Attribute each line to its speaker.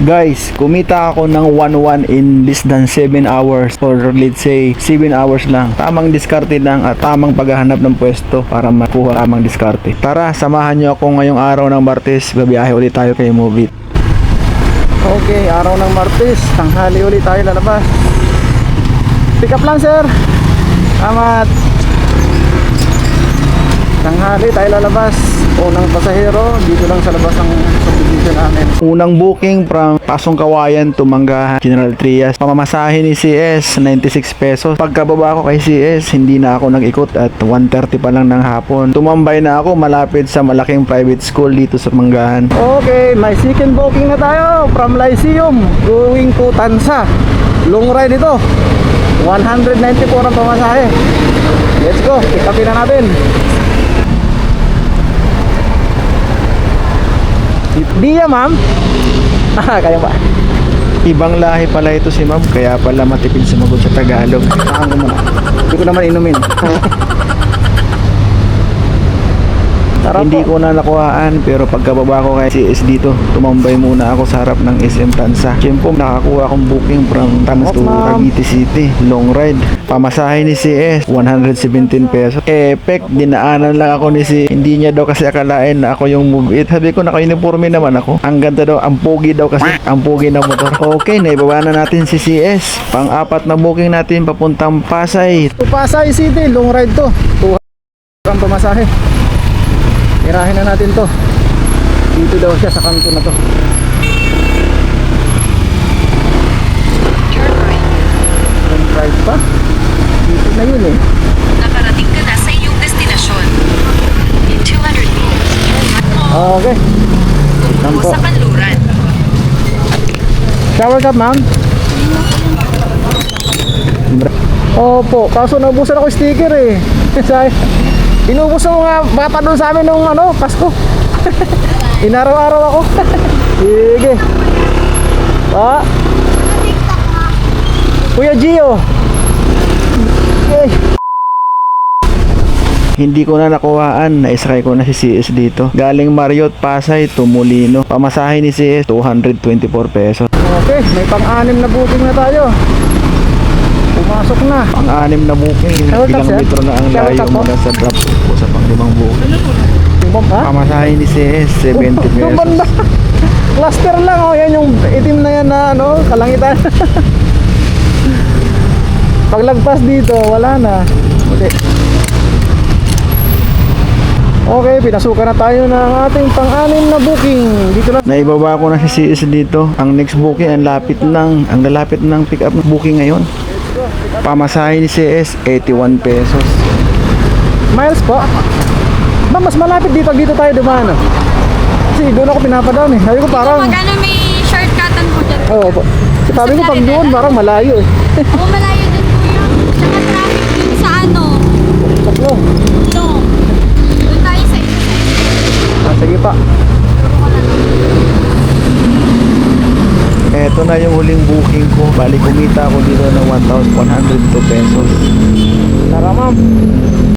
Speaker 1: Guys, kumita ako ng 1-1 in less than 7 hours or let's say 7 hours lang. Tamang diskarte lang at tamang paghahanap ng pwesto para makuha tamang diskarte. Tara, samahan nyo ako ngayong araw ng Martes. Babiyahe ulit tayo kay Movit. Okay, araw ng Martes. Tanghali ulit tayo lalabas. Pick up lang, sir. Salamat. Tanghali tayo lalabas. Unang pasahero dito lang sa labas ng subdivision namin. Unang booking from Pasong Kawayan to Manggahan, General Trias. Pamamasahe ni CS 96 pesos. Pagkababa ko kay CS, hindi na ako nag-ikot at 1:30 pa lang ng hapon. Tumambay na ako malapit sa malaking private school dito sa Manggahan. Okay, may second booking na tayo from Lyceum going to Tansa. Long ride ito. 194 ang pamasahe. Let's go, pick upin na natin. Diya, ma'am? Kaya ba? Ibang lahi pala ito si ma'am, kaya pala matipid sumagot sa Tagalog. Ano mo na? Hindi ko naman inumin. Hindi ko na nakuhaan, pero pagkababa ko kay CS dito, tumambay muna ako sa harap ng SM Tansa. Siyempre, nakakuha akong booking from Tansa to Cavite City. Long ride. Pamasahe ni CS, 117 pesos. Dinaanan lang ako ni si. Hindi niya daw kasi akalain na ako yung move it. Sabi ko, naka-uniforme naman ako. Ang ganda daw, ang pogi daw kasi. Ang pogi ng motor. Okay, naibaba na natin si CS. Pang-apat na booking natin papuntang Pasay. Pasay City, long ride to. 200 ang pamasahe. Irahin na natin to. Dito daw siya sa kanto na to.
Speaker 2: Turn right.
Speaker 1: Turn right pa? Dito na yun eh.
Speaker 2: Nakarating ka na sa iyong destinasyon. In 200 meters, turn right.
Speaker 1: Okay.
Speaker 2: Tungo
Speaker 1: po.
Speaker 2: sa kanluran.
Speaker 1: Shower cup, ma'am? Opo, kaso naubusan ako sticker eh. Inubos ng mga bata doon sa amin nung Pasko. Inaraw-araw ako. Sige. Pa. Kuya Gio. Okay. Hindi ko na nakuhaan, naisakay ko na si CS dito. Galing Marriott, Pasay to Molino. Pamasahe ni CS 224 pesos. Okay, may pang-anim na booking na tayo. Pumasok na. Pang-anim na booking. Ilang metro na ang layo mula sa drop po sa pang-limang booking. Pamasahe ni CS 70 pesos. Cluster lang oh, yan yung itim na yan na kalangitan. Paglagpas dito, wala na. Okay, pinasukan na tayo ng ating pang-anim na booking. Dito na. Naibaba ko na si CS dito. Ang next booking, ang lalapit ng pick up booking ngayon. Pamasahe ni CS 81 pesos. Miles po? Ba, mas malapit dito tayo dumaan. Kasi doon ako pinapadaan eh. Sabi ko parang
Speaker 3: Magkano may shortcutan po dyan?
Speaker 1: Oo po. Sabi ko pag doon parang malayo eh.
Speaker 3: Oo, malayo din po yun. Tsaka traffic din sa
Speaker 1: Saklo.
Speaker 3: Doon tayo sa isa.
Speaker 1: Sige pa. Eto na yung huling booking ko. Bali kumita ako dito ng 1,102 pesos. Tara, ma'am.